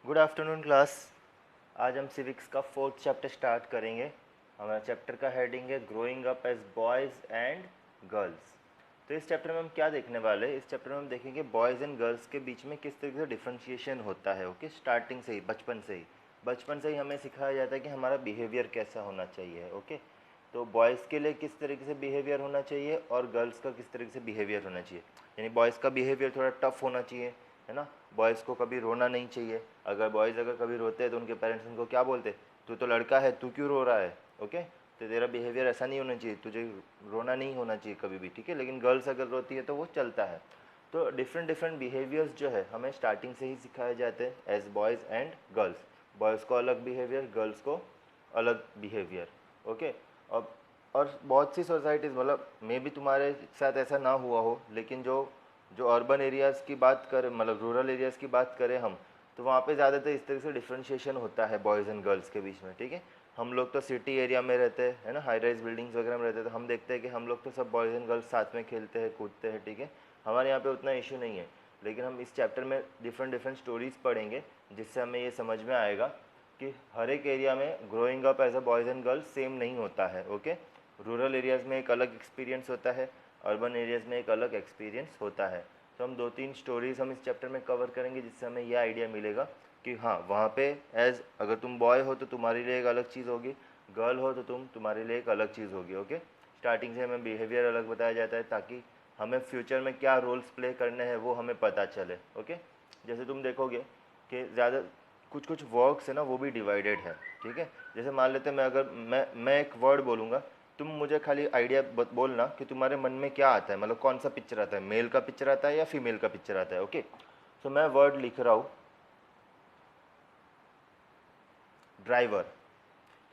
Good afternoon class. आज हम civics का फोर्थ चैप्टर स्टार्ट करेंगे। हमारा चैप्टर का हेडिंग है growing up as boys and girls. तो इस चैप्टर में हम क्या देखने वाले हैं? इस चैप्टर में हम देखेंगे बॉयज़ एंड गर्ल्स के बीच में किस तरीके से डिफ्रेंशिएशन होता है। ओके, स्टार्टिंग से ही, बचपन से ही हमें सिखाया जाता है कि हमारा बिहेवियर कैसा होना चाहिए। ओके, तो बॉयज़ के लिए किस तरीके से बिहेवियर होना चाहिए और गर्ल्स का किस तरीके से बिहेवियर होना चाहिए। यानी बॉयज़ का बिहेवियर थोड़ा टफ होना चाहिए, है ना। बॉयज़ को कभी रोना नहीं चाहिए। अगर बॉयज़ कभी रोते हैं तो उनके पेरेंट्स उनको क्या बोलते, तू तो लड़का है, तू क्यों रो रहा है। ओके, तो तेरा बिहेवियर ऐसा नहीं होना चाहिए, तुझे रोना नहीं होना चाहिए कभी भी, ठीक है। लेकिन गर्ल्स अगर रोती है तो वो चलता है। तो डिफरेंट डिफरेंट बिहेवियर्स जो है हमें स्टार्टिंग से ही सिखाए जाते हैं as boys and girls. Boys को अलग बिहेवियर, गर्ल्स को अलग बिहेवियर। ओके, अब और बहुत सी सोसाइटीज़, मतलब मे भी तुम्हारे साथ ऐसा ना हुआ हो, लेकिन जो जो अर्बन एरियाज़ की बात करें, मतलब रूरल एरियाज़ की बात करें हम, तो वहाँ पे ज़्यादातर इस तरह से डिफ्रेंशिएशन होता है बॉयज़ एंड गर्ल्स के बीच में, ठीक है। हम लोग तो सिटी एरिया में रहते हैं, है ना, हाई राइज बिल्डिंग्स वगैरह में रहते हैं, तो हम देखते हैं कि हम लोग तो सब बॉयज़ एंड गर्ल्स साथ में खेलते हैं, कूदते हैं, ठीक है। हमारे यहाँ पे उतना इशू नहीं है। लेकिन हम इस चैप्टर में डिफरेंट डिफरेंट स्टोरीज़ पढ़ेंगे, जिससे हमें ये समझ में आएगा कि हर एक एरिया में growing up as a boys and girls same नहीं होता है। ओके, रूरल एरियाज़ में एक अलग एक्सपीरियंस होता है, अर्बन एरियाज़ में एक अलग एक्सपीरियंस होता है। तो हम 2-3 स्टोरीज़ हम इस चैप्टर में कवर करेंगे, जिससे हमें यह आइडिया मिलेगा कि हाँ, वहाँ पे एज अगर तुम बॉय हो तो तुम्हारे लिए एक अलग चीज़ होगी, गर्ल हो तो तुम्हारे लिए एक अलग चीज़ होगी। ओके, स्टार्टिंग से हमें बिहेवियर अलग बताया जाता है ताकि हमें फ्यूचर में क्या रोल्स प्ले करने हैं वो हमें पता चले। ओके, जैसे तुम देखोगे कि ज़्यादा कुछ कुछ वर्क्स है ना, वो भी डिवाइडेड है, ठीक है। जैसे मान लेते हैं, मैं एक वर्ड बोलूँगा, तुम मुझे खाली आइडिया बोलना कि तुम्हारे मन में क्या आता है, मतलब कौन सा पिक्चर आता है, मेल का पिक्चर आता है या फीमेल का पिक्चर आता है। ओके, तो मैं वर्ड लिख रहा हूँ ड्राइवर,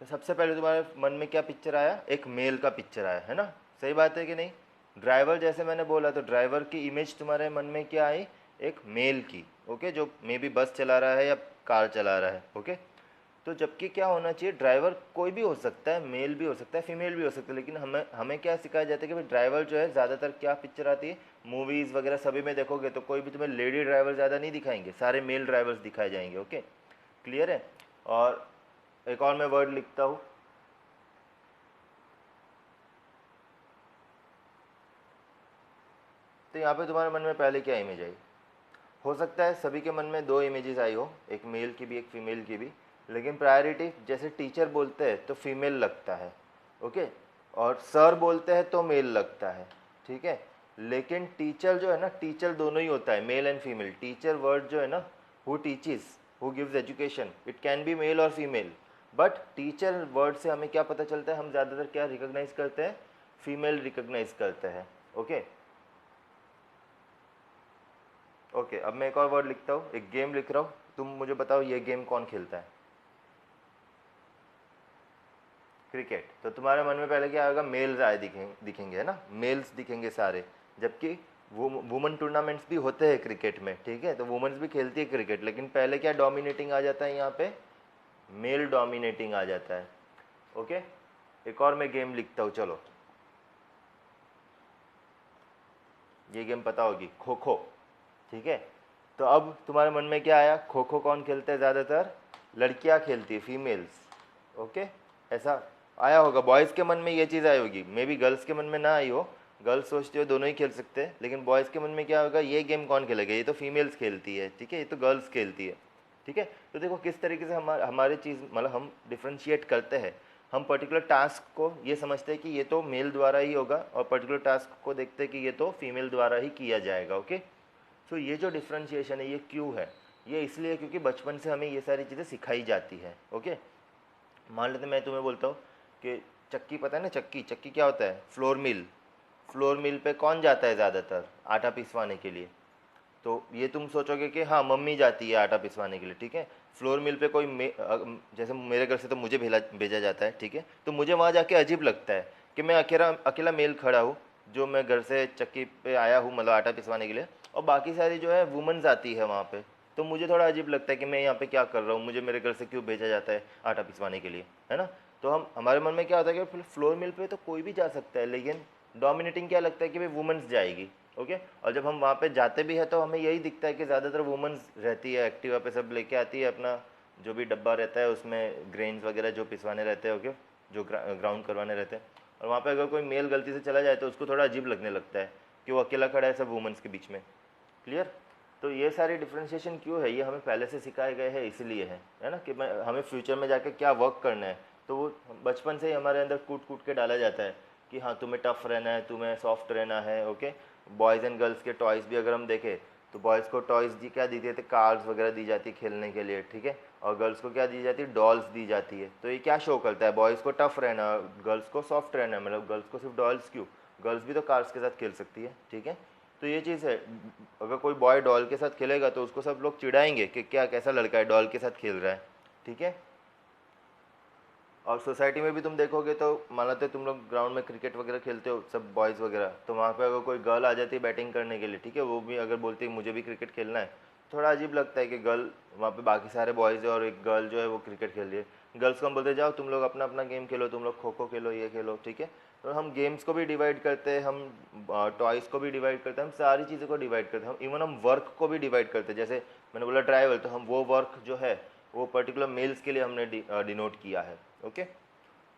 तो सबसे पहले तुम्हारे मन में क्या पिक्चर आया, एक मेल का पिक्चर आया, है ना। सही बात है कि नहीं। ड्राइवर जैसे मैंने बोला तो ड्राइवर की इमेज तुम्हारे मन में क्या आई, एक मेल की। ओके, जो मे बी बस चला रहा है या कार चला रहा है। ओके, तो जबकि क्या होना चाहिए, ड्राइवर कोई भी हो सकता है, मेल भी हो सकता है, फीमेल भी हो सकता है, लेकिन हमें हमें क्या सिखाया जाता है कि भाई ड्राइवर जो है, ज़्यादातर क्या पिक्चर आती है, मूवीज़ वगैरह सभी में देखोगे तो कोई भी तुम्हें लेडी ड्राइवर ज़्यादा नहीं दिखाएंगे, सारे मेल ड्राइवर्स दिखाए जाएंगे। ओके, क्लियर है। और एक और मैं वर्ड लिखता हूँ, तो यहाँ पे तुम्हारे मन में पहले क्या इमेज आई, हो सकता है सभी के मन में दो इमेजेस आई हो, एक मेल की भी एक फीमेल की भी, लेकिन प्रायोरिटी जैसे टीचर बोलते हैं तो फीमेल लगता है। ओके, और सर बोलते हैं तो मेल लगता है, ठीक है। लेकिन टीचर जो है ना, टीचर दोनों ही होता है, male and female. Teacher word जो है ना, who teaches, who gives education, it can be male और फीमेल, बट टीचर वर्ड से हमें क्या पता चलता है, हम ज़्यादातर क्या रिकोगनाइज करते हैं, फीमेल रिकोगनाइज करते हैं। ओके, ओके, अब मैं एक और वर्ड लिखता हूँ, एक गेम लिख रहा हूँ, तुम मुझे बताओ ये गेम कौन खेलता है। क्रिकेट, तो तुम्हारे मन में पहले क्या आएगा, मेल्स आए दिखेंगे, है ना, मेल्स दिखेंगे सारे। जबकि वो वुमेन टूर्नामेंट्स भी होते हैं क्रिकेट में, ठीक है, तो वुमेन्स भी खेलती है क्रिकेट, लेकिन पहले क्या डोमिनेटिंग आ जाता है यहाँ पे, मेल डोमिनेटिंग आ जाता है। ओके, एक और मैं गेम लिखता हूँ, चलो, ये गेम पता होगी, खो खो, ठीक है। तो अब तुम्हारे मन में क्या आया, खो खो कौन खेलते हैं, ज़्यादातर लड़कियां खेलती है, फीमेल्स। ओके, ऐसा आया होगा, बॉयज़ के मन में ये चीज़ आई होगी, मे बी गर्ल्स के मन में ना आई हो, गर्ल्स सोचते हो दोनों ही खेल सकते हैं, लेकिन बॉयज़ के मन में क्या होगा, ये गेम कौन खेलेगा, ये तो फीमेल्स खेलती है, ठीक है, ये तो गर्ल्स खेलती है, ठीक है। तो देखो किस तरीके से हमारी चीज़, मतलब हम डिफ्रेंशिएट करते हैं। हम पर्टिकुलर टास्क को ये समझते हैं कि ये तो मेल द्वारा ही होगा, और पर्टिकुलर टास्क को देखते हैं कि ये तो फीमेल द्वारा ही किया जाएगा। ओके, तो ये जो डिफ्रेंशिएशन है ये क्यों है, ये इसलिए क्योंकि बचपन से हमें ये सारी चीज़ें सिखाई जाती है। ओके, मान लेते मैं तुम्हें बोलता हूँ कि चक्की, पता है ना, चक्की चक्की क्या होता है, फ्लोर मिल। फ्लोर मिल पे कौन जाता है ज़्यादातर आटा पिसवाने के लिए, तो ये तुम सोचोगे कि हाँ मम्मी जाती है आटा पिसवाने के लिए, ठीक है। फ्लोर मिल पे जैसे मेरे घर से तो मुझे भेजा जाता है, ठीक है, तो मुझे वहाँ जाके अजीब लगता है कि मैं अकेला अकेला मेल खड़ा हूँ, जो मैं घर से चक्की पे आया हूँ, मतलब आटा पिसवाने के लिए, और बाकी सारी जो है वुमेन्स आती है वहाँ पे। तो मुझे थोड़ा अजीब लगता है कि मैं यहाँ पे क्या कर रहा हूँ, मुझे मेरे घर से क्यों भेजा जाता है आटा पिसवाने के लिए, है ना। तो हमारे मन में क्या होता है कि फ्लोर मिल पे तो कोई भी जा सकता है, लेकिन डोमिनेटिंग क्या लगता है कि भाई वुमेन्स जाएगी, ओके। और जब हम वहाँ पे जाते भी हैं तो हमें यही दिखता है कि ज़्यादातर वुमेन्स रहती है, एक्टिवा पे सब लेके आती है अपना जो भी डब्बा रहता है उसमें ग्रेन्स वगैरह जो पिसवाने रहते हैं, ओके, जो ग्राउंड करवाने रहते हैं। और वहाँ पे अगर कोई मेल गलती से चला जाए तो उसको थोड़ा अजीब लगने लगता है कि वो अकेला खड़ा है सब वुमेन्स के बीच में। क्लियर? तो ये सारी डिफ्रेंशिएशन क्यों है, ये हमें पहले से सिखाए गए हैं, इसलिए है ना, कि हमें फ्यूचर में जाके क्या वर्क करना है। तो वो बचपन से ही हमारे अंदर कूट कूट के डाला जाता है कि हाँ तुम्हें टफ रहना है, तुम्हें सॉफ्ट रहना है, ओके। बॉयज़ एंड गर्ल्स के टॉयज़ भी अगर हम देखें तो बॉयज़ को टॉयज़ दी क्या दी जाती है, कार्स वगैरह दी जाती है खेलने के लिए, ठीक है। और गर्ल्स को क्या दी जाती है, डॉल्स दी जाती है। तो ये क्या शो करता है, बॉयज़ को टफ रहना, गर्ल्स को सॉफ्ट रहना, मतलब गर्ल्स को सिर्फ डॉल्स क्यों, गर्ल्स भी तो कार्स के साथ खेल सकती है, ठीक है। तो ये चीज़ है, अगर कोई बॉय डॉल के साथ खेलेगा तो उसको सब लोग चिढ़ाएंगे कि क्या कैसा लड़का है डॉल के साथ खेल रहा है, ठीक है। और सोसाइटी में भी तुम देखोगे तो मान लो तुम लोग ग्राउंड में क्रिकेट वगैरह खेलते हो सब बॉयज़ वगैरह, तो वहाँ पे अगर कोई गर्ल आ जाती है बैटिंग करने के लिए, ठीक है, वो भी अगर बोलती है मुझे भी क्रिकेट खेलना है, थोड़ा अजीब लगता है कि गर्ल वहाँ पे बाकी सारे बॉयज़ है और एक गर्ल जो है वो क्रिकेट खेल रही है। गर्ल्स को हम बोलते जाओ तुम लोग अपना अपना गेम खेलो, तुम लोग खो खो खेलो, ये खेलो, ठीक है। तो हम गेम्स को भी डिवाइड करते हैं, हम टॉयज़ को भी डिवाइड करते हैं, हम सारी चीज़ों को डिवाइड करते हैं, हम इवन हम वर्क को भी डिवाइड करते हैं। जैसे मैंने बोला ट्राइवल, तो हम वो वर्क जो है वो पर्टिकुलर मेल्स के लिए हमने डिनोट किया है, ओके।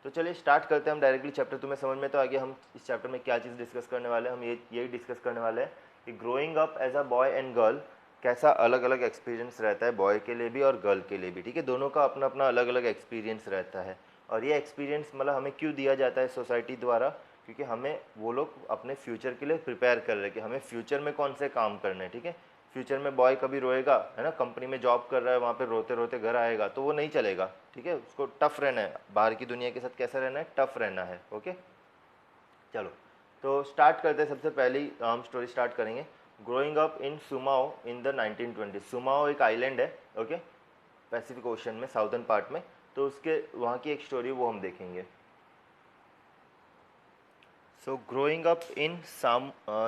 तो चलिए स्टार्ट करते हैं हम डायरेक्टली चैप्टर। तुम्हें समझ में तो आ गया हम इस चैप्टर में क्या चीज़ डिस्कस करने वाले हैं। हम यही डिस्कस करने वाले हैं कि growing up as a boy and girl कैसा अलग अलग एक्सपीरियंस रहता है बॉय के लिए भी और गर्ल के लिए भी, ठीक है। दोनों का अपना अपना अलग अलग एक्सपीरियंस रहता है। और ये एक्सपीरियंस मतलब हमें क्यों दिया जाता है सोसाइटी द्वारा, क्योंकि हमें वो लोग अपने फ्यूचर के लिए प्रिपेयर कर रहे हैं कि हमें फ्यूचर में कौन से काम करने हैं, ठीक है। फ्यूचर में बॉय कभी रोएगा, है ना, कंपनी में जॉब कर रहा है, वहाँ पे रोते रोते घर आएगा तो वो नहीं चलेगा, ठीक है। उसको टफ रहना है, बाहर की दुनिया के साथ कैसा रहना है, टफ रहना है, ओके। चलो तो स्टार्ट करते हैं। सबसे पहली हम स्टोरी स्टार्ट करेंगे growing up in Samoa in the 1920। Samoa एक आइलैंड है, ओके, पैसिफिक ओशन में साउदर्न पार्ट में। तो उसके वहाँ की एक स्टोरी वो हम देखेंगे। सो ग्रोइंग अप इन सामोआ,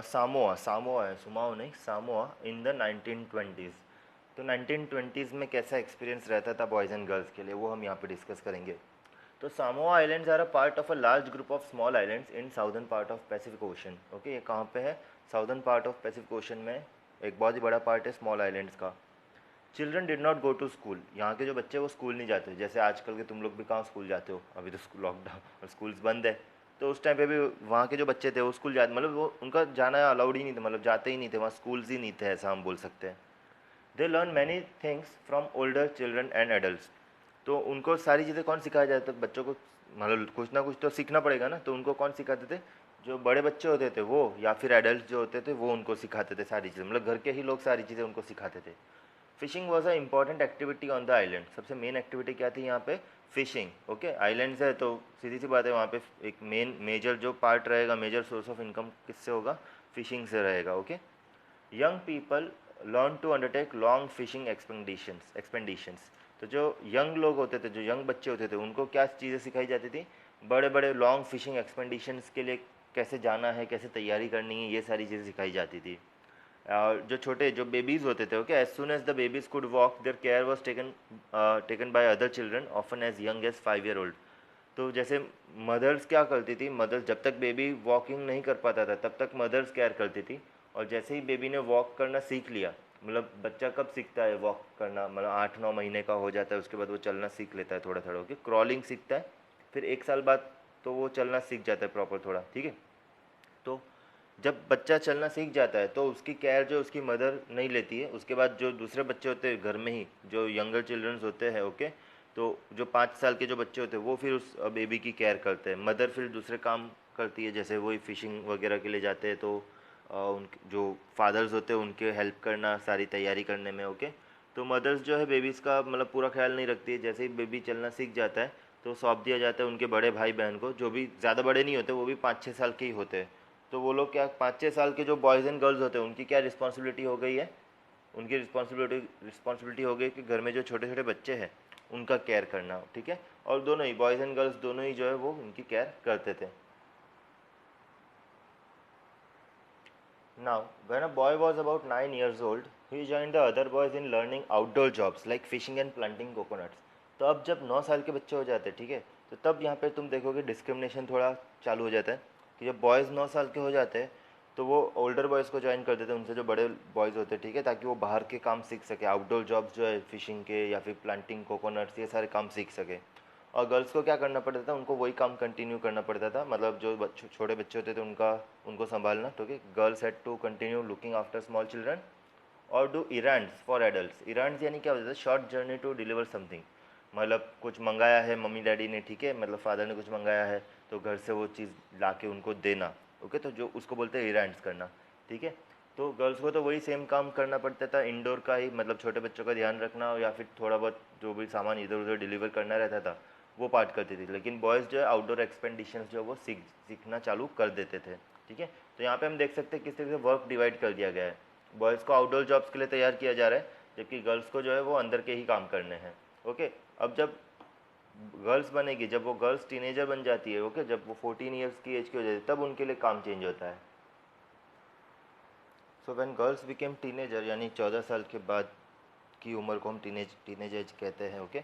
सामोआ है, सुमाओ नहीं, सामोआ इन द 1920s। तो 1920s में कैसा एक्सपीरियंस रहता था बॉयज़ एंड गर्ल्स के लिए, वो हम यहाँ पे डिस्कस करेंगे। तो Samoa islands are a part of a large group of small islands in southern part of Pacific Ocean, okay. ये कहाँ पे है, southern part of Pacific Ocean में एक बहुत ही बड़ा पार्ट है स्मॉल आइलैंड्स का। Children did not go to school, यहाँ के जो बच्चे वो स्कूल नहीं जाते, जैसे आजकल के तुम लोग भी कहाँ स्कूल जाते हो, अभी तो स्कूल लॉकडाउन और स्कूल्स बंद है। तो उस टाइम पे भी वहाँ के जो बच्चे थे वो स्कूल जाते, मतलब वो उनका जाना अलाउड ही नहीं था, मतलब जाते ही नहीं थे, वहाँ स्कूल्स ही नहीं थे, ऐसा हम बोल सकते हैं। They learn many things from older children and adult. तो उनको सारी चीज़ें कौन सिखाया जाता है बच्चों को, मतलब कुछ ना कुछ तो सीखना पड़ेगा ना, तो उनको कौन सिखाते थे, जो बड़े बच्चे होते थे वो, या फिर एडल्ट जो होते थे वो उनको सिखाते थे सारी चीज़ें, मतलब घर के ही लोग सारी चीज़ें उनको सिखाते थे। Fishing was a important activity on the island. सबसे मेन एक्टिविटी क्या थी यहाँ पे, फिशिंग, ओके। आइलैंड्स है तो सीधी सी बात है, वहाँ पे एक मेजर जो पार्ट रहेगा, मेजर सोर्स ऑफ इनकम किससे होगा, फिशिंग से रहेगा, okay. Young people learn to undertake long fishing expeditions. तो जो यंग लोग होते थे, जो यंग बच्चे होते थे, उनको क्या चीज़ें सिखाई जाती थी, बड़े बड़े लॉन्ग फिशिंग एक्सपेंडिशंस के लिए कैसे जाना है, कैसे तैयारी करनी है, ये सारी चीज़ें सिखाई जाती थी। जो छोटे जो बेबीज़ होते थे, okay, as soon as the babies could walk there care was taken by other children often as young as 5 year old। तो जैसे मदर्स क्या करती थी, मदर्स जब तक बेबी वॉकिंग नहीं कर पाता था तब तक मदर्स केयर करती थी, और जैसे ही बेबी ने वॉक करना सीख लिया, मतलब बच्चा कब सीखता है वॉक करना, मतलब 8-9 महीने का हो जाता है, उसके बाद वो चलना सीख लेता है थोड़ा थोड़ा, ओके, क्रॉलिंग सीखता है, फिर 1 साल बाद तो वो चलना सीख जाता है प्रॉपर थोड़ा, ठीक है। तो जब बच्चा चलना सीख जाता है तो उसकी केयर जो उसकी मदर नहीं लेती है, उसके बाद जो दूसरे बच्चे होते हैं घर में ही, जो यंगर चिल्ड्रंस होते हैं, ओके, तो जो 5 साल के जो बच्चे होते हैं वो फिर उस बेबी की केयर करते हैं। मदर फिर दूसरे काम करती है, जैसे वही फिशिंग वगैरह के लिए जाते हैं तो उन जो फादर्स होते हैं उनके हेल्प करना सारी तैयारी करने में, ओके। तो मदर्स जो है बेबीज़ का मतलब पूरा ख्याल नहीं रखती है, जैसे ही बेबी चलना सीख जाता है तो सौंप दिया जाता है उनके बड़े भाई बहन को, जो भी ज़्यादा बड़े नहीं होते, वो भी 5-6 साल के ही होते हैं। तो वो लोग क्या 5-6 साल के जो बॉयज़ एंड गर्ल्स होते हैं उनकी क्या रिस्पॉन्सिबिलिटी हो गई है, उनकी रिस्पॉन्सिबिलिटी हो गई कि घर में जो छोटे छोटे बच्चे हैं उनका केयर करना, ठीक है। और दोनों ही बॉयज़ एंड गर्ल्स दोनों ही जो है वो उनकी केयर करते थे। Now when a boy was about 9 years old he joined the other boys in learning outdoor jobs like fishing and planting coconuts. तो अब जब 9 साल के बच्चे हो जाते हैं, ठीक है, तो तब यहाँ पे तुम देखोगे डिस्क्रिमिनेशन थोड़ा चालू हो जाता है कि जब बॉयज़ 9 साल के हो जाते हैं तो वो ओल्डर बॉयज़ को ज्वाइन कर देते हैं, उनसे जो बड़े बॉयज़ होते हैं, ठीक है, ताकि वो बाहर के काम सीख सके, आउटडोर जॉब्स जो है फिशिंग के या फिर प्लांटिंग कोकोनट्स, ये सारे काम सीख सके। और गर्ल्स को क्या करना पड़ता था, उनको वही काम कंटिन्यू करना पड़ता था, मतलब जो छोटे बच्चे होते थे उनको संभालना, ठीक है। Girls had to continue looking after small children और do errands for adults. Errands यानी क्या होता है, short journey to deliver something, मतलब कुछ मंगाया है मम्मी डैडी ने, ठीक है, मतलब फादर ने कुछ मंगाया है, तो घर से वो चीज़ ला के उनको देना, ओके, तो जो उसको बोलते हैं इरांड्स करना, ठीक है। तो गर्ल्स को तो वही सेम काम करना पड़ता था, इंडोर का ही, मतलब छोटे बच्चों का ध्यान रखना या फिर थोड़ा बहुत जो भी सामान इधर उधर डिलीवर करना रहता था, वो पार्ट करती थी। लेकिन बॉयज़ जो है आउटडोर एक्सपेंडिशंस जो है वो सीखना चालू कर देते थे, ठीक है। तो यहाँ पे हम देख सकते हैं किस तरह से वर्क डिवाइड कर दिया गया है। बॉयज़ को आउटडोर जॉब्स के लिए तैयार किया जा रहा है, जबकि गर्ल्स को जो है वो अंदर के ही काम करने हैं, ओके। अब जब गर्ल्स बनेगी, जब वो गर्ल्स टीनेजर बन जाती है, ओके, जब वो 14 ईयर्स की एज की हो जाती है, तब उनके लिए काम चेंज होता है। So when girls became teenager, यानी 14 साल के बाद की उम्र को हम टीनेज एज कहते हैं, okay.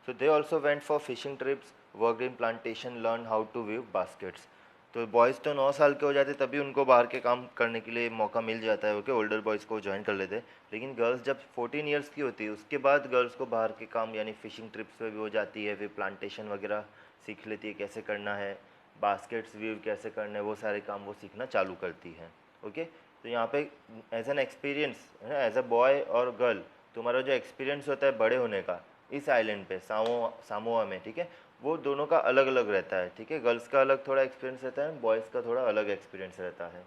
So they also went for fishing trips, work in plantation, learn how to weave baskets. तो बॉयज़ तो 9 साल के हो जाते तभी उनको बाहर के काम करने के लिए मौका मिल जाता है, ओके, ओल्डर बॉयज़ को ज्वाइन कर लेते हैं। लेकिन गर्ल्स जब 14 ईयर्स की होती है, उसके बाद गर्ल्स को बाहर के काम यानी फिशिंग ट्रिप्स पे भी हो जाती है, फिर प्लांटेशन वगैरह सीख लेती है, कैसे करना है, बास्केट्स वीव कैसे करना है, वो सारे काम वो सीखना चालू करती है, ओके। तो यहाँ पे एज एन एक्सपीरियंस है ना, एज अ बॉय और गर्ल, तुम्हारा जो एक्सपीरियंस होता है बड़े होने का इस आइलैंड पे सामोआ में, ठीक है, वो दोनों का अलग अलग रहता है, ठीक है। गर्ल्स का अलग थोड़ा एक्सपीरियंस रहता है, बॉयज़ का थोड़ा अलग एक्सपीरियंस रहता है।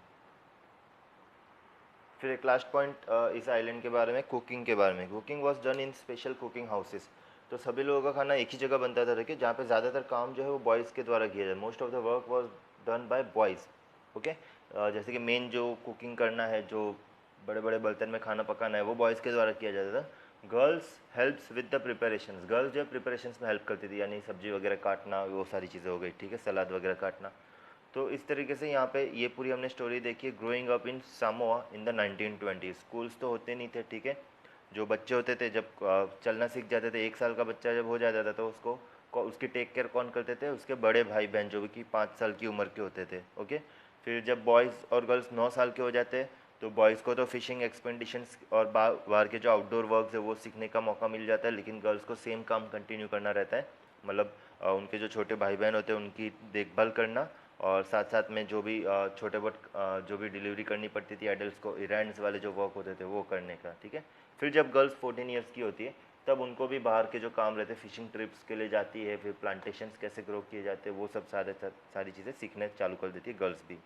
फिर एक लास्ट पॉइंट इस आइलैंड के बारे में, कुकिंग के बारे में। Cooking was done in special cooking houses. तो सभी लोगों का खाना एक ही जगह बनता था, देखिए, जहाँ पे ज़्यादातर काम जो है वो बॉयज़ के द्वारा किया जाए। Most of the work was done by boys, okay. जैसे कि मेन जो कुकिंग करना है, जो बड़े बड़े बर्तन में खाना पकाना है, वो बॉयज़ के द्वारा किया जाता था। Girls helps with the preparations, girls जो है प्रिपरेशंस में हेल्प करती थी, यानी सब्जी वगैरह काटना, वो सारी चीज़ें हो गई, ठीक है, सलाद वगैरह काटना। तो इस तरीके से यहाँ पे ये पूरी हमने स्टोरी देखी है, growing up in Samoa in the 1920। Schools तो होते नहीं थे, ठीक है। जो बच्चे होते थे जब चलना सीख जाते थे, 1 साल का बच्चा जब हो जाता था, तो उसकी टेक केयर कौन करते थे, उसके बड़े भाई बहन जो कि 5 साल की उम्र के होते थे, ओके। फिर जब बॉयज़ और गर्ल्स 9 साल के हो जाते हैं, तो बॉयज़ को तो फिशिंग एक्सपेंडिशंस और बाहर के जो आउटडोर वर्क है वो सीखने का मौका मिल जाता है, लेकिन गर्ल्स को सेम काम कंटिन्यू करना रहता है, मतलब उनके जो छोटे भाई बहन होते हैं उनकी देखभाल करना, और साथ साथ में जो भी छोटे बहुत जो भी डिलीवरी करनी पड़ती थी एडल्ट्स को, इरेंड्स वाले जो वर्क होते थे वो करने का, ठीक है। फिर जब गर्ल्स 14 ईयर्स की होती है, तब उनको भी बाहर के जो काम रहते हैं, फिशिंग ट्रिप्स के लिए जाती है, फिर प्लांटेशंस कैसे ग्रो किए जाते हैं, वो सब सारी चीज़ें सीखने चालू कर देती है गर्ल्स भी।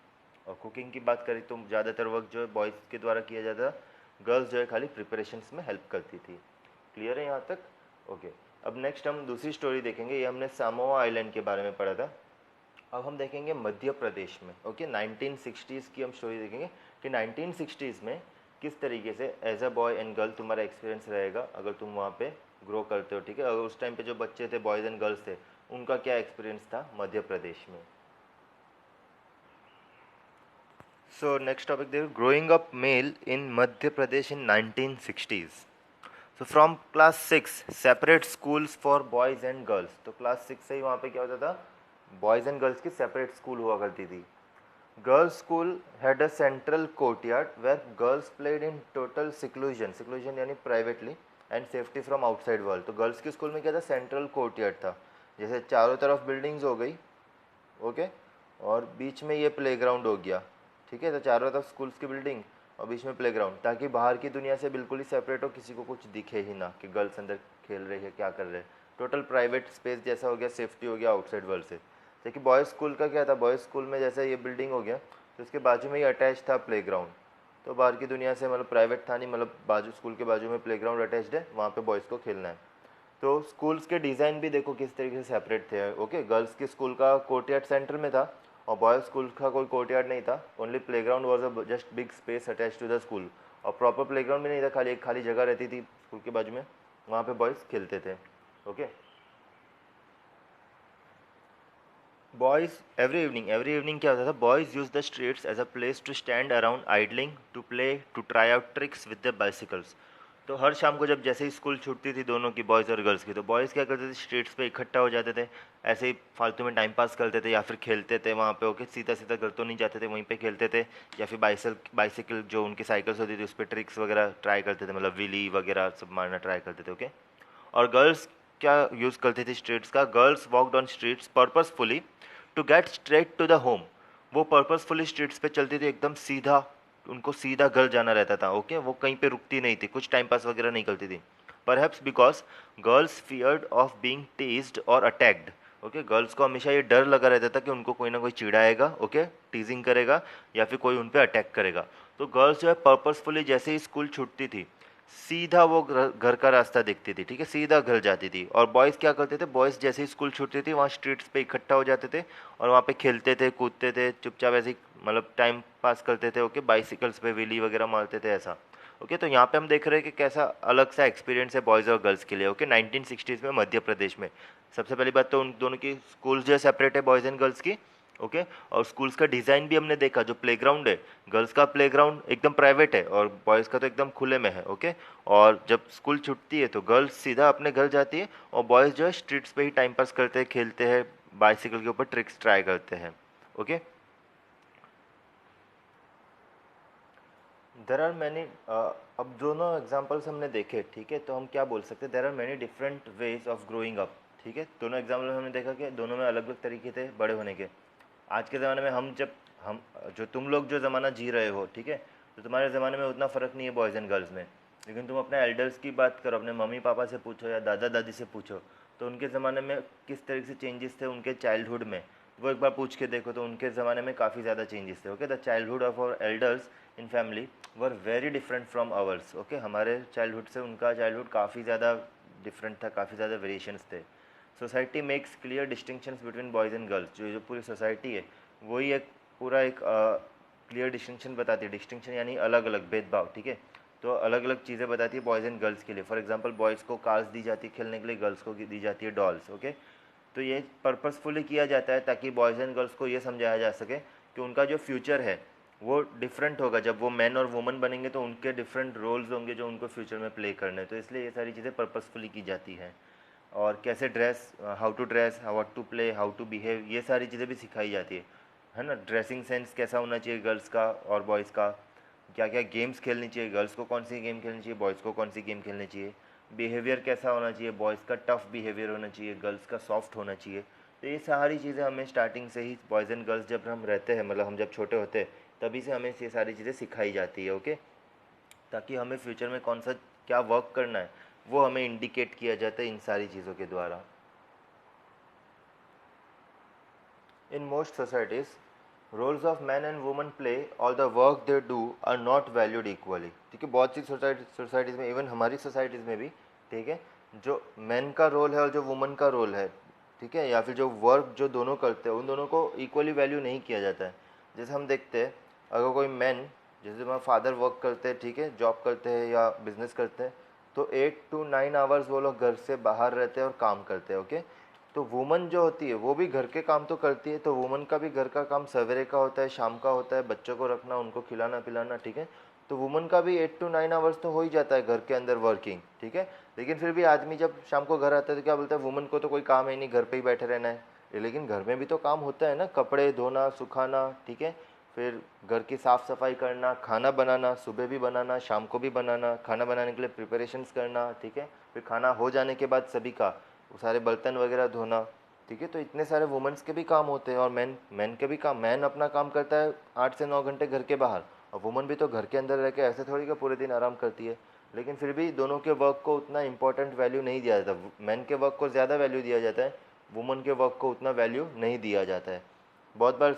और कुकिंग की बात करें तो ज़्यादातर वर्क जो है बॉयज़ के द्वारा किया जाता है, गर्ल्स जो है खाली प्रिपरेशंस में हेल्प करती थी। क्लियर है यहाँ तक? ओके। अब नेक्स्ट हम दूसरी स्टोरी देखेंगे, ये हमने सामोआ आइलैंड के बारे में पढ़ा था। अब हम देखेंगे मध्य प्रदेश में, ओके, 1960s की हम स्टोरी देखेंगे कि 1960s में किस तरीके से as a boy and girl तुम्हारा एक्सपीरियंस रहेगा अगर तुम वहाँ पे ग्रो करते हो, ठीक है। अगर उस टाइम पे जो बच्चे थे, बॉयज़ एंड गर्ल्स थे, उनका क्या एक्सपीरियंस था मध्य प्रदेश में। सो नेक्स्ट टॉपिक देखो, growing up male in Madhya Pradesh in 1960s। So from class 6 separate schools for boys and girls. तो क्लास 6 से ही वहाँ पे क्या होता था, बॉयज़ एंड गर्ल्स की सेपरेट स्कूल हुआ करती थी। Girls school had a central courtyard where girls played in total seclusion, seclusion यानी privately, and safety from outside world. तो गर्ल्स के स्कूल में क्या था, सेंट्रल कोर्टयार्ड था, जैसे चारों तरफ बिल्डिंग्स हो गई, ओके, और बीच में ये प्लेग्राउंड हो गया, ठीक है। तो चारों तरफ स्कूल्स की बिल्डिंग और बीच में प्लेग्राउंड, ताकि बाहर की दुनिया से बिल्कुल ही सेपरेट हो, किसी को कुछ दिखे ही ना कि गर्ल्स अंदर खेल रही है, क्या कर रहे हैं। टोटल प्राइवेट स्पेस जैसा हो गया, सेफ्टी हो गया आउटसाइड वर्ल्ड से। जैसे कि बॉयज़ स्कूल का क्या था, बॉयज़ स्कूल में जैसे ये बिल्डिंग हो गया, तो उसके बाजू में ही अटैच था प्लेग्राउंड। तो बाहर की दुनिया से, मतलब प्राइवेट था नहीं, मतलब बाजू स्कूल के बाजू में प्लेग्राउंड अटैच्ड है, वहाँ पे बॉयज़ को खेलना है। तो स्कूल्स के डिज़ाइन भी देखो किस तरीके से सेपरेट थे, ओके। गर्ल्स के स्कूल का कोर्टयार्ड सेंटर में था, और बॉयज़ स्कूल का कोई कोर्टयार्ड नहीं था, only playground was a just big space attach to the school. और प्रॉपर प्लेग्राउंड भी नहीं था, खाली एक खाली जगह रहती थी स्कूल के बाजू में, वहाँ पे बॉयज़ खेलते थे, ओके। बॉयज़ एवरी इवनिंग क्या होता था, boys use the streets as a place to stand around idling, to play, to try out tricks with the bicycles. तो हर शाम को जब जैसे ही स्कूल छूटती थी दोनों की, बॉयज़ और गर्ल्स की, तो बॉयज़ क्या करते थे, स्ट्रीट्स पे इकट्ठा हो जाते थे, ऐसे ही फालतू में टाइम पास करते थे या फिर खेलते थे वहाँ पे। ओके, सीधा सीधा घर तो नहीं जाते थे, वहीं पे खेलते थे, या फिर बाइसाइकिल जो उनकी साइकिल्स होती थी उस पर ट्रिक्स वगैरह ट्राई करते थे, मतलब व्हीली वगैरह सब मारना ट्राई करते थे। ओके, और गर्ल्स क्या यूज़ करती थी स्ट्रीट्स का, girls walked on streets purposefully to get straight to the home. वो पर्पसफुली स्ट्रीट्स पे चलती थी एकदम सीधा, उनको सीधा घर जाना रहता था। ओके, वो कहीं पे रुकती नहीं थी, कुछ टाइम पास वगैरह नहीं करती थी। Perhaps because girls feared of being teased और अटैक्ड। ओके, गर्ल्स को हमेशा ये डर लगा रहता था कि उनको कोई ना कोई चिढ़ाएगा, ओके, टीजिंग करेगा या फिर कोई उन पर अटैक करेगा। तो गर्ल्स जो है पर्पसफुली जैसे ही स्कूल छूटती थी सीधा वो घर का रास्ता देखती थी, ठीक है, सीधा घर जाती थी। और बॉयज़ क्या करते थे, बॉयज़ जैसे ही स्कूल छूटती थी वहाँ स्ट्रीट्स पे इकट्ठा हो जाते थे और वहाँ पे खेलते थे, कूदते थे, चुपचाप ऐसे ही मतलब टाइम पास करते थे। ओके, बाइसिकल्स पे व्हीली वगैरह मारते थे ऐसा। ओके, तो यहाँ पे हम देख रहे हैं कि कैसा अलग सा एक्सपीरियंस है बॉयज़ और गर्ल्स के लिए। ओके, 1960s में मध्य प्रदेश में। सबसे पहली बात तो उन दोनों की स्कूल्स जो सेपरेट है बॉयज़ एंड गर्ल्स की। ओके, और स्कूल्स का डिज़ाइन भी हमने देखा, जो प्लेग्राउंड है, गर्ल्स का प्लेग्राउंड एकदम प्राइवेट है और बॉयज़ का तो एकदम खुले में है। ओके, और जब स्कूल छूटती है तो गर्ल्स सीधा अपने घर जाती है और बॉयज़ जो है स्ट्रीट्स पे ही टाइम पास करते हैं, खेलते हैं, बाइसिकल के ऊपर ट्रिक्स ट्राई करते हैं। ओके, देर आर मैनी, अब दोनों एग्जाम्पल्स हमने देखे, ठीक है, तो हम क्या बोल सकते हैं, there are many different ways of growing up. ठीक है, दोनों एग्जाम्पल में हमने देखा कि दोनों में अलग अलग तरीके थे बड़े होने के। आज के ज़माने में हम जो तुम लोग जो ज़माना जी रहे हो, ठीक है, तो तुम्हारे ज़माने में उतना फ़र्क नहीं है बॉयज़ एंड गर्ल्स में। लेकिन तुम अपने एल्डर्स की बात करो, अपने मम्मी पापा से पूछो या दादा दादी से पूछो, तो उनके ज़माने में किस तरीके से चेंजेस थे उनके चाइल्डहुड में, वो एक बार पूछ के देखो, तो उनके ज़माने में काफ़ी ज़्यादा चेंजेस थे। Okay, the childhood of our elders in family were very different from ours. Okay, हमारे चाइल्डहुड से उनका चाइल्डहुड काफ़ी ज़्यादा डिफरेंट था, काफ़ी ज़्यादा वेरिएशंस थे। Society makes clear distinctions between boys and girls. जो जो पूरी सोसाइटी है वही एक पूरा एक क्लियर डिस्टिंक्शन बताती है। डिस्टिंक्शन यानी अलग अलग भेदभाव, ठीक है, तो अलग अलग चीज़ें बताती है बॉयज़ एंड गर्ल्स के लिए। फॉर एग्जांपल बॉयज़ को कार्स दी जाती है खेलने के लिए, गर्ल्स को दी जाती है डॉल्स। ओके, तो ये पर्पसफुली किया जाता है ताकि बॉयज़ एंड गर्ल्स को ये समझाया जा सके कि उनका जो फ्यूचर है वो डिफरेंट होगा। जब वो मैन और वुमन बनेंगे तो उनके डिफरेंट रोल्स होंगे जो उनको फ्यूचर में प्ले करने हैं। तो इसलिए ये सारी चीज़ें पर्पसफुली की जाती हैं। और कैसे dress, how to dress, how to play, how to behave, ये सारी चीज़ें भी सिखाई जाती है ना। ड्रेसिंग सेंस कैसा होना चाहिए गर्ल्स का और बॉयज़ का, क्या क्या गेम्स खेलनी चाहिए, गर्ल्स को कौन सी गेम खेलनी चाहिए, बॉयज़ को कौन सी गेम खेलनी चाहिए, बिहेवियर कैसा होना चाहिए, बॉयज़ का टफ बिहेवियर होना चाहिए, गर्ल्स का सॉफ्ट होना चाहिए। तो ये सारी चीज़ें हमें स्टार्टिंग से ही, बॉयज़ एंड गर्ल्स जब हम रहते हैं, मतलब हम जब छोटे होते हैं तभी से हमें ये सारी चीज़ें सिखाई जाती है। ओके, ताकि हमें फ्यूचर में कौन सा क्या वर्क करना है वो हमें इंडिकेट किया जाता है इन सारी चीज़ों के द्वारा। In most societies roles of man and woman play और the work they do are not valued equally. ठीक है, बहुत सी सोसाइटीज़ में, इवन हमारी सोसाइटीज़ में भी, ठीक है, जो मैन का रोल है और जो वुमन का रोल है, ठीक है, या फिर जो वर्क जो दोनों करते हैं उन दोनों को इक्वली वैल्यू नहीं किया जाता है। जैसे हम देखते हैं, अगर कोई मैन, जैसे हमारे फादर वर्क करते हैं, ठीक है, जॉब करते हैं या बिजनेस करते हैं, तो 8 to 9 आवर्स वो लोग घर से बाहर रहते हैं और काम करते हैं। ओके, तो वुमन जो होती है वो भी घर के काम तो करती है, तो वुमन का भी घर का काम सवेरे का होता है, शाम का होता है, बच्चों को रखना, उनको खिलाना पिलाना, ठीक है, तो वुमन का भी 8 to 9 आवर्स तो हो ही जाता है घर के अंदर वर्किंग। ठीक है, लेकिन फिर भी आदमी जब शाम को घर आता है तो क्या बोलता है, वुमन को तो कोई काम है नहीं, घर पे ही बैठे रहना है। लेकिन घर में भी तो काम होता है ना, कपड़े धोना, सुखाना, ठीक है, फिर घर की साफ़ सफाई करना, खाना बनाना, सुबह भी बनाना, शाम को भी बनाना, खाना बनाने के लिए प्रिपरेशंस करना, ठीक है, फिर खाना हो जाने के बाद सभी का वो सारे बर्तन वगैरह धोना। ठीक है, तो इतने सारे वुमेंस के भी काम होते हैं और मैन के भी काम। मैन अपना काम करता है 8 से 9 घंटे घर के बाहर, और वुमन भी तो घर के अंदर रह के ऐसे थोड़ी का पूरे दिन आराम करती है। लेकिन फिर भी दोनों के वर्क को उतना इंपॉर्टेंट वैल्यू नहीं दिया जाता। मैन के वर्क को ज़्यादा वैल्यू दिया जाता है, वुमन के वर्क को उतना वैल्यू नहीं दिया जाता है। बहुत बार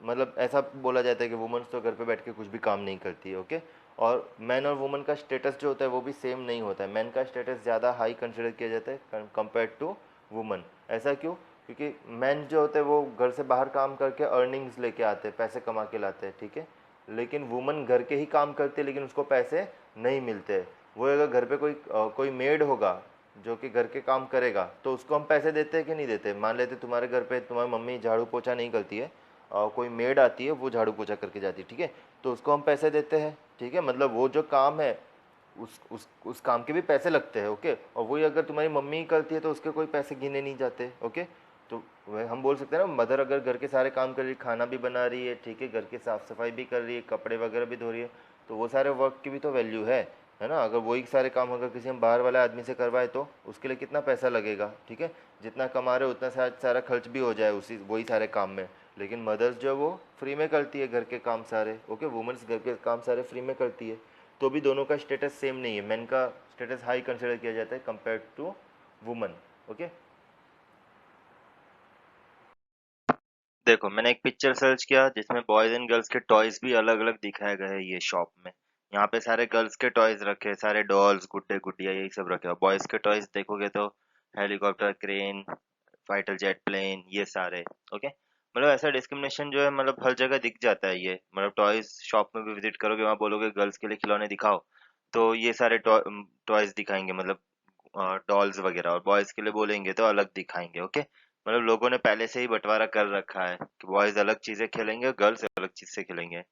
मतलब ऐसा बोला जाता है कि वुमेन्स तो घर पे बैठ के कुछ भी काम नहीं करती है। ओके, और मैन और वुमन का स्टेटस जो होता है वो भी सेम नहीं होता है। मैन का स्टेटस ज़्यादा हाई कंसिडर किया जाता है कंपेयर टू वुमन। ऐसा क्यों? क्योंकि मैन जो होते हैं वो घर से बाहर काम करके अर्निंग्स लेके आते हैं, पैसे कमा के लाते हैं, ठीक है, लेकिन वुमन घर के ही काम करती है लेकिन उसको पैसे नहीं मिलते। वो अगर घर पे कोई मेड होगा जो कि घर के काम करेगा तो उसको हम पैसे देते हैं कि नहीं देते? मान लेते तुम्हारे घर पे तुम्हारी मम्मी झाड़ू पोछा नहीं करती है और कोई मेड आती है वो झाड़ू पोछा करके जाती है, ठीक है, तो उसको हम पैसे देते हैं। ठीक है, मतलब वो जो काम है उस काम के भी पैसे लगते हैं, ओके। और वही अगर तुम्हारी मम्मी ही करती है तो उसके कोई पैसे गिने नहीं जाते, ओके। तो वह हम बोल सकते हैं ना, मदर अगर घर के सारे काम कर रही है, खाना भी बना रही है, ठीक है, घर की साफ़ सफाई भी कर रही है, कपड़े वगैरह भी धो रही है, तो वो सारे वर्क की भी तो वैल्यू है ना। अगर वही सारे काम अगर किसी हम बाहर वाले आदमी से करवाए तो उसके लिए कितना पैसा लगेगा, ठीक है। जितना कमा रहे हो उतना सारा खर्च भी हो जाए उसी वही सारे काम में। लेकिन मदर्स जो है वो फ्री में करती है घर के काम सारे, ओके। वुमेन्स घर के काम सारे फ्री में करती है। तो भी दोनों का स्टेटस सेम नहीं है, मेन का स्टेटस हाई कंसिडर किया जाता है कंपेयर टू वुमन, ओके। देखो मैंने एक पिक्चर सर्च किया जिसमें बॉयज एंड गर्ल्स के टॉयज भी अलग अलग दिखाए गए हैं ये शॉप में। यहाँ पे सारे गर्ल्स के टॉयज रखे हैं, सारे डॉल्स, गुड्डे गुड्डिया, यही सब रखे हैं। बॉयज के टॉयज देखोगे तो helicopter, crane, fighter jet plane, ये सारे, ओके। मतलब ऐसा डिस्क्रिमिनेशन जो है मतलब हर जगह दिख जाता है ये। मतलब टॉयज शॉप में भी विजिट करोगे, वहाँ बोलोगे गर्ल्स के लिए खिलौने दिखाओ तो ये सारे टॉयज दिखाएंगे, मतलब डॉल्स वगैरह। और बॉयज के लिए बोलेंगे तो अलग दिखाएंगे, ओके। मतलब लोगों ने पहले से ही बंटवारा कर रखा है कि बॉयज अलग चीजें खेलेंगे, गर्ल्स अलग चीज से खेलेंगे।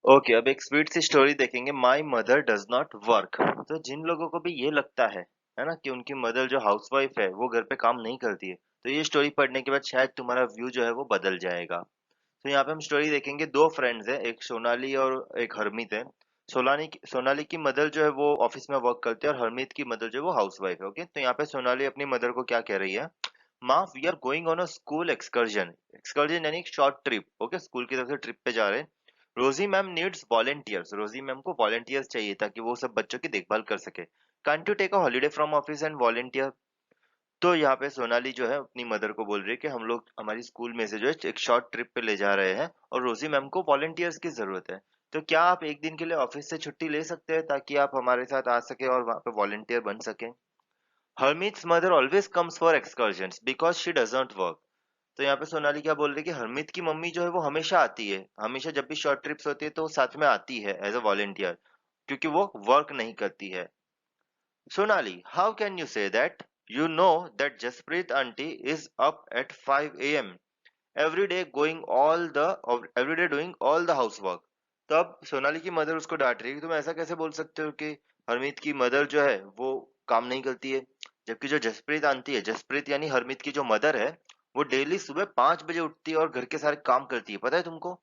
ओके, अब एक स्वीट सी स्टोरी देखेंगे, my mother does not work. तो जिन लोगों को भी ये लगता है ना, कि उनकी मदर जो हाउसवाइफ है वो घर पे काम नहीं करती है, तो ये स्टोरी पढ़ने के बाद शायद तुम्हारा व्यू जो है वो बदल जाएगा। तो यहाँ पे हम स्टोरी देखेंगे, दो फ्रेंड्स है, एक सोनाली और एक हरमीत है। सोनाली की मदर जो है वो ऑफिस में वर्क करते हैं और हरमीत की मदर जो है वो हाउसवाइफ है, ओके। तो यहाँ पे सोनाली अपनी मदर को क्या कह रही है, माँ we are going on a school excursion. Excursion यानी शॉर्ट ट्रिप, ओके, स्कूल की तरफ से ट्रिप पे जा रहे हैं। Rosie ma'am needs volunteers, Rosie ma'am को वॉलेंटियर्स चाहिए ताकि वो सब बच्चों की देखभाल कर सके। Can't you take a holiday from office and volunteer. तो यहाँ पे सोनाली जो है अपनी मदर को बोल रही है कि हम लोग हमारी स्कूल में से जो है एक शॉर्ट ट्रिप पे ले जा रहे हैं और रोजी मैम को वॉलेंटियर्स की जरूरत है। तो क्या आप एक दिन के लिए ऑफिस से छुट्टी ले सकते हैं ताकि आप हमारे साथ आ सके और वहाँ पे वॉलेंटियर बन सके। Harmeet's mother always comes for excursions because she doesn't work. तो यहाँ पे सोनाली क्या बोल रही है कि हरमीत की मम्मी जो है वो हमेशा आती है, हमेशा जब भी शॉर्ट ट्रिप्स होती है तो वो साथ में आती है एज अ वॉलेंटियर, क्योंकि वो वर्क नहीं करती है। Sonali, how can you say that? You know that Jaspreet auntie is up at 5 a.m. every day every day doing all the housework. तो अब सोनाली की मदर उसको डांट रही है कि तुम ऐसा कैसे बोल सकते हो कि हरमीत की मदर जो है वो काम नहीं करती है, जबकि जो जसप्रीत आंटी है, जसप्रीत यानी हरमीत की जो मदर है, वो डेली सुबह 5 बजे उठती है और घर के सारे काम करती है, पता है तुमको।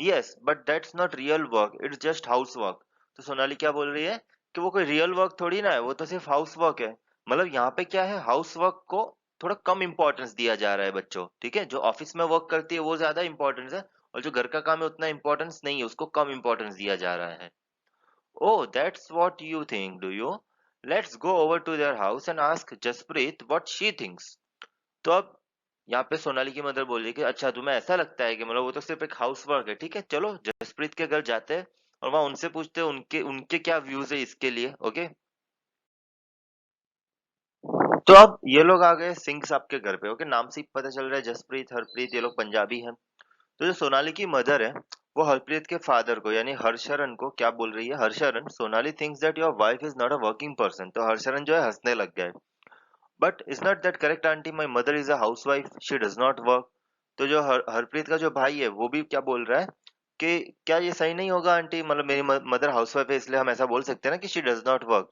Yes but that's not real work, it's just house work. तो सोनाली क्या बोल रही है कि वो कोई रियल वर्क थोड़ी ना है, वो तो सिर्फ हाउस वर्क है। मतलब यहाँ पे क्या है, हाउस वर्क को थोड़ा कम इंपॉर्टेंस दिया जा रहा है बच्चों, ठीक है। जो ऑफिस में वर्क करती है वो ज्यादा इंपॉर्टेंस है, और जो घर का काम है उतना इंपॉर्टेंस नहीं है, उसको कम इंपॉर्टेंस दिया जा रहा है। Oh that's what you think do you, let's go over to their house and ask Jaspreet what she thinks. तो अब यहाँ पे सोनाली की मदर बोल रही है कि अच्छा तुम्हें ऐसा लगता है कि मतलब वो तो सिर्फ एक हाउस वर्क है, ठीक है, चलो जसप्रीत के घर जाते हैं और वहां उनसे पूछते हैं उनके उनके क्या व्यूज है इसके लिए, ओके। तो अब ये लोग आ गए सिंह साहब के घर पे, ओके। नाम से ही पता चल रहा है जसप्रीत हरप्रीत ये लोग पंजाबी हैं। तो जो सोनाली की मदर है वो हरप्रीत के फादर को यानी हरशरण को क्या बोल रही है, Harsharan Sonali thinks that your wife is not a working person. तो हरशरण जो है हंसने लग गए। But is not that correct aunty, my mother is a house wife, she does not work. तो जो हरप्रीत का जो भाई है वो भी क्या बोल रहा है कि क्या ये सही नहीं होगा आंटी, मतलब मेरी मदर हाउस वाइफ है इसलिए हम ऐसा बोल सकते हैं ना कि she does not work.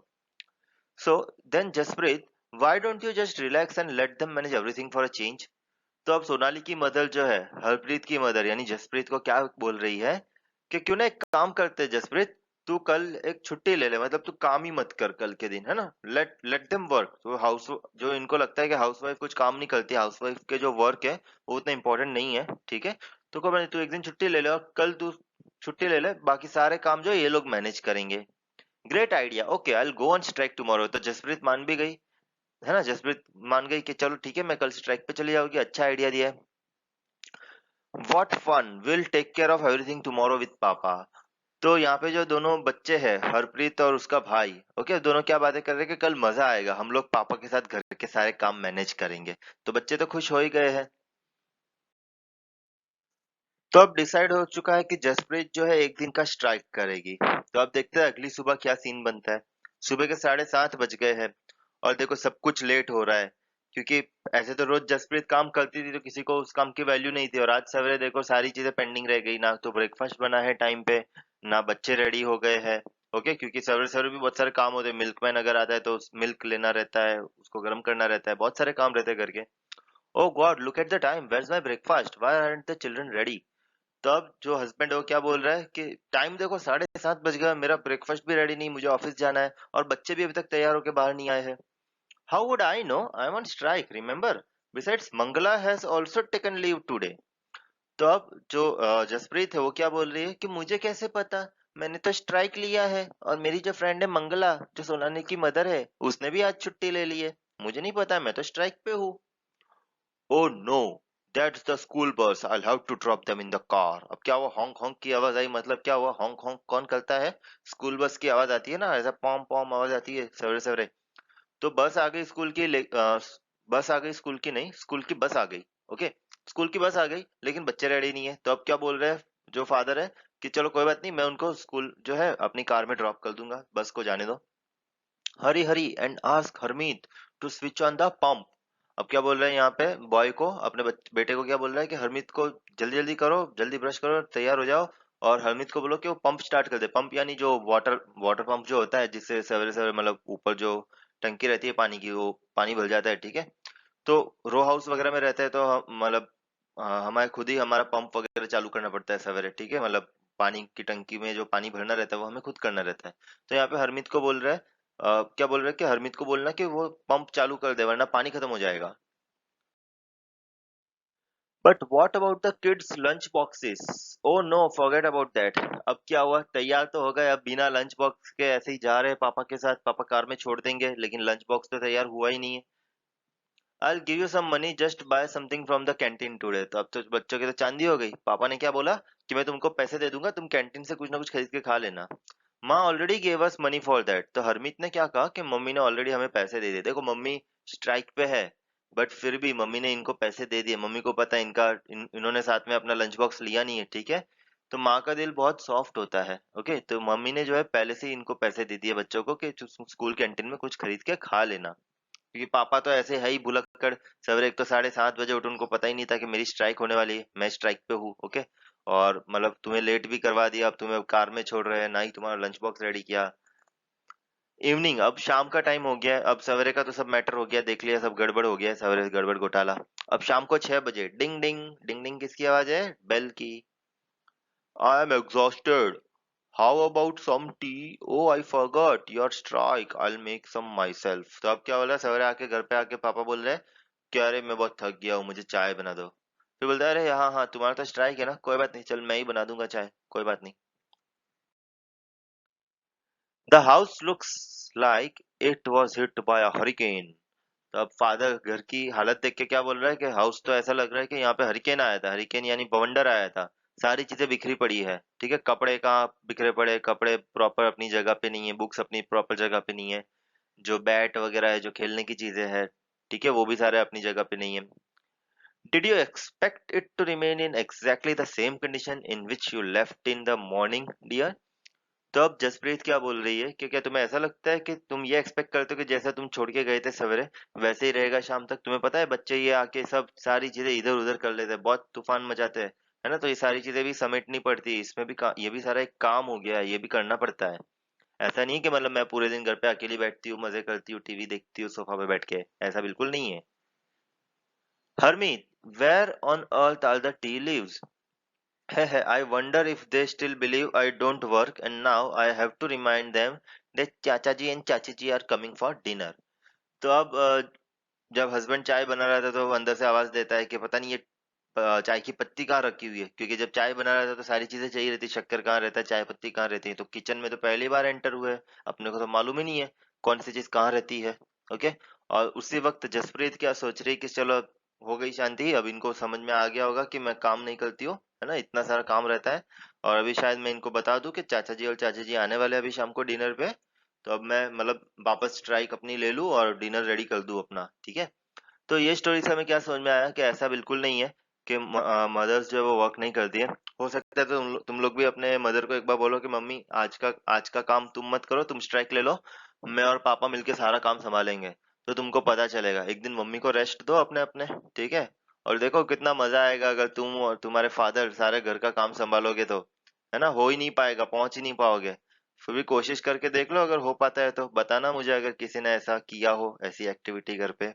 So then Jaspreet, why don't you just relax and let them manage everything for a change. तो अब सोनाली की मदर जो है हरप्रीत की मदर यानी जसप्रीत को क्या बोल रही है कि क्यों ना एक काम करते हैं जसप्रीत, तू कल एक छुट्टी ले ले, मतलब तू काम ही मत कर कल के दिन, है ना। Let let them work. तो हाउस जो इनको लगता है कि हाउसवाइफ कुछ काम नहीं करती, हाउसवाइफ के जो वर्क है वो उतना इंपॉर्टेंट नहीं है, ठीक है। तो को तू एक दिन छुट्टी ले ले और कल तू छुट्टी ले ले, बाकी सारे काम जो है ये लोग मैनेज करेंगे। Great idea, okay I will go on strike tomorrow. तो जसप्रीत मान भी गई, है ना, जसप्रीत मान गई कि चलो ठीक है मैं कल स्ट्राइक पे चली जाऊंगी, अच्छा आइडिया दिया है। What fun, will take care of everything tomorrow with papa. तो यहाँ पे जो दोनों बच्चे हैं हरप्रीत और उसका भाई, ओके, दोनों क्या बातें कर रहे हैं कि कल मजा आएगा, हम लोग पापा के साथ घर के सारे काम मैनेज करेंगे। तो बच्चे तो खुश हो ही गए हैं। तो अब डिसाइड हो चुका है कि जसप्रीत जो है एक दिन का स्ट्राइक करेगी। तो अब देखते हैं अगली सुबह क्या सीन बनता है। सुबह के 7:30 बज गए हैं और देखो सब कुछ लेट हो रहा है। क्योंकि ऐसे तो रोज जसप्रीत काम करती थी तो किसी को उस काम की वैल्यू नहीं थी, और आज सवेरे देखो सारी चीजें पेंडिंग रह गई, ना तो ब्रेकफास्ट बना है टाइम पे, ना बच्चे रेडी हो गए हैं। ओके, क्योंकि सवेरे सवेरे भी बहुत सारे काम होते हैं, मिल्कमैन अगर आता है तो मिल्क लेना रहता है, उसको गर्म करना रहता है, बहुत सारे काम रहते हैं घर के। Oh God, look at the time, where is my breakfast, why aren't the children ready. तब जो हस्बैंड है वो क्या बोल रहा है कि टाइम देखो 7:30 बज गया, मेरा ब्रेकफास्ट भी रेडी नहीं, मुझे ऑफिस जाना है, और बच्चे भी अभी तक तैयार होकर बाहर नहीं आए हैं। How would I know, I am on strike, remember, besides Mangala has also taken leave today. तो अब जो जसप्रीत है वो क्या बोल रही है कि मुझे कैसे पता, मैंने तो स्ट्राइक लिया है, और मेरी जो फ्रेंड है मंगला, जो सोनाली की मदर है, उसने भी आज छुट्टी ले ली है, मुझे नहीं पता, मैं तो स्ट्राइक पे हूँ। Oh no, that's the school bus. I'll have to drop them in the car. अब क्या हुआ, हॉन्क हॉन्क की आवाज आई, मतलब क्या हुआ, हॉन्क हॉन्क कौन करता है? स्कूल बस की आवाज आती है ना, ऐसा पॉम पॉम आवाज आती है सवेरे सवेरे। तो बस आ गई स्कूल की, बस आ गई स्कूल की, नहीं स्कूल की बस आ गई। ओके, स्कूल की बस आ गई, लेकिन बच्चे रेडी नहीं है, तो अब क्या बोल रहे हैं जो फादर है कि चलो कोई बात नहीं, मैं उनको स्कूल जो है अपनी कार में ड्रॉप कर दूंगा, बस को जाने दो। Hurry hurry and ask Harmeet to switch on the pump. अब क्या बोल रहे हैं यहाँ पे बॉय को, अपने बेटे को क्या बोल रहा है कि हरमीत को जल्दी जल्दी करो, जल्दी ब्रश करो, तैयार हो जाओ, और हरमीत को बोलो कि वो पंप स्टार्ट कर दे। पंप यानी जो वाटर वाटर पंप जो होता है, जिससे सवेरे सवेरे मतलब ऊपर जो टंकी रहती है पानी की, वो पानी भर जाता है, ठीक है। तो रो हाउस वगैरह में रहते हैं तो मतलब हमारे खुद ही हमारा पंप वगैरह चालू करना पड़ता है सवेरे, ठीक है, मतलब पानी की टंकी में जो पानी भरना रहता है वो हमें खुद करना रहता है। तो यहाँ पे हरमीत को बोल रहा है, क्या बोल रहा है कि हरमीत को बोलना कि वो पंप चालू कर दे वरना पानी खत्म हो जाएगा। But what about the kids lunch boxes, oh no forget about that. अब क्या हुआ, तैयार तो हो गए, अब बिना लंच बॉक्स के ऐसे ही जा रहे हैं पापा के साथ, पापा कार में छोड़ देंगे, लेकिन लंच बॉक्स तो तैयार हुआ ही नहीं है। I'll give you some money, just buy something from the canteen today। तो अब तो बच्चों की तो चांदी हो गई, पापा ने क्या बोला कि मैं तुमको पैसे दे दूंगा, तुम कैंटीन से कुछ ना कुछ खरीद के खा लेना। माँ already gave us money for that. तो हरमीत ने क्या कहा कि मम्मी ने ऑलरेडी हमें पैसे दे दिए, देखो मम्मी स्ट्राइक पे है, बट फिर भी मम्मी ने इनको पैसे दे दिए, मम्मी को पता है इन्होंने साथ में अपना लंच बॉक्स लिया नहीं है, ठीक है। तो माँ का दिल बहुत सॉफ्ट होता है। ओके, तो मम्मी ने जो है पहले से ही इनको पैसे दे दिए बच्चों को कि स्कूल कैंटीन में कुछ खरीद के खा लेना, क्योंकि पापा तो ऐसे है ही भुलक्कड़। सवेरे एक तो 7:30 बजे उठ, उनको पता ही नहीं था कि मेरी स्ट्राइक होने वाली है, मैं स्ट्राइक पे हूँ। ओके, और मतलब तुम्हें लेट भी करवा दिया, अब तुम्हें कार में छोड़ रहे हैं, ना ही तुम्हारा लंच बॉक्स रेडी किया। इवनिंग, अब शाम का टाइम हो गया है, अब सवेरे का तो सब मैटर हो गया, देख लिया, सब गड़बड़ हो गया है, सवेरे गड़बड़ घोटाला। अब शाम को 6 बजे, डिंग डिंग डिंग डिंग, किसकी आवाज है, बेल की। I am exhausted, how about some tea, oh I forgot your strike, I will make some myself. तो अब क्या बोला, सवेरे आके घर पे आके पापा बोल रहे हैं कि अरे मैं बहुत थक गया हूँ, मुझे चाय बना दो। फिर बोलता है अरे हाँ हाँ, तुम्हारा तो स्ट्राइक है ना, कोई बात नहीं, चल मैं ही बना दूंगा चाय, कोई बात नहीं। The house looks like it was hit by a hurricane. तो अब फादर घर की हालत देख के क्या बोल रहा है कि हाउस तो ऐसा लग रहा है कि यहाँ पे हरिकेन आया था, हरिकेन यानी बवंडर आया था, सारी चीजें बिखरी पड़ी है, ठीक है, कपड़े कहाँ बिखरे पड़े, कपड़े प्रॉपर अपनी जगह पे नहीं है, बुक्स अपनी प्रॉपर जगह पे नहीं है, जो बैट वगैरह है, जो खेलने की चीजें हैं, ठीक है, वो भी सारे अपनी जगह पे नहीं है। Did you expect it to remain in exactly the same condition in which you left in the morning dear. तो अब जसप्रीत क्या बोल रही है कि क्या तुम्हें ऐसा लगता है कि तुम ये एक्सपेक्ट करते हो कि जैसा तुम छोड़ के गए थे सवेरे वैसे ही रहेगा शाम तक। तुम्हें पता है बच्चे ये आके सब सारी चीजें इधर उधर कर लेते हैं, बहुत तूफान मचाते हैं, है ना, तो ये सारी चीजें भी समेटनी पड़ती है, इसमें भी ये भी सारा एक काम हो गया है, ये भी करना पड़ता है। ऐसा नहीं है कि मतलब मैं पूरे दिन घर पे अकेली बैठती हूँ, मजे करती हूँ, टीवी देखती हूँ सोफा पे बैठ के, ऐसा बिल्कुल नहीं है। Harmeet, where on earth are the tea leaves. I wonder if they still believe I don't work and now I have to remind them that चाचा जी and चाची जी are coming for dinner। तो अब जब हस्बैंड चाय बना रहा था तो वो अंदर से आवाज देता है कि पता नहीं ये चाय की पत्ती कहाँ रखी हुई है, क्योंकि जब चाय बना रहा था तो सारी चीजें चाहिए रहती, शक्कर कहाँ रहता है, चाय पत्ती कहाँ रहती है, तो किचन में तो पहली बार एंटर हुए हैं, अपने को तो मालूम ही नहीं है कौन सी चीज कहाँ रहती है। ओके, और उसी वक्त जसप्रीत क्या सोच रही कि चलो हो गई शांति, अब इनको समझ में आ गया होगा कि मैं काम नहीं करती हूँ, है ना, इतना सारा काम रहता है, और अभी शायद मैं इनको बता दूं कि चाचा जी और चाची जी आने वाले हैं अभी शाम को डिनर पे, तो अब मैं मतलब वापस स्ट्राइक अपनी ले लूं और डिनर रेडी कर दूं अपना, ठीक है। तो ये स्टोरी से हमें क्या समझ में आया कि ऐसा बिल्कुल नहीं है कि मदर्स जो है वो वर्क नहीं करती है। हो सकता है तो तुम लोग भी अपने मदर को एक बार बोलो कि मम्मी आज का काम तुम मत करो, तुम स्ट्राइक ले लो, मैं और पापा मिलके सारा काम संभालेंगे। तो तुमको पता चलेगा। एक दिन मम्मी को रेस्ट दो अपने अपने, ठीक है। और देखो कितना मजा आएगा अगर तुम और तुम्हारे फादर सारे घर का काम संभालोगे तो, है ना। हो ही नहीं पाएगा, पहुंच ही नहीं पाओगे। फिर भी कोशिश करके देख लो, अगर हो पाता है तो बताना मुझे, अगर किसी ने ऐसा किया हो, ऐसी एक्टिविटी घर पे।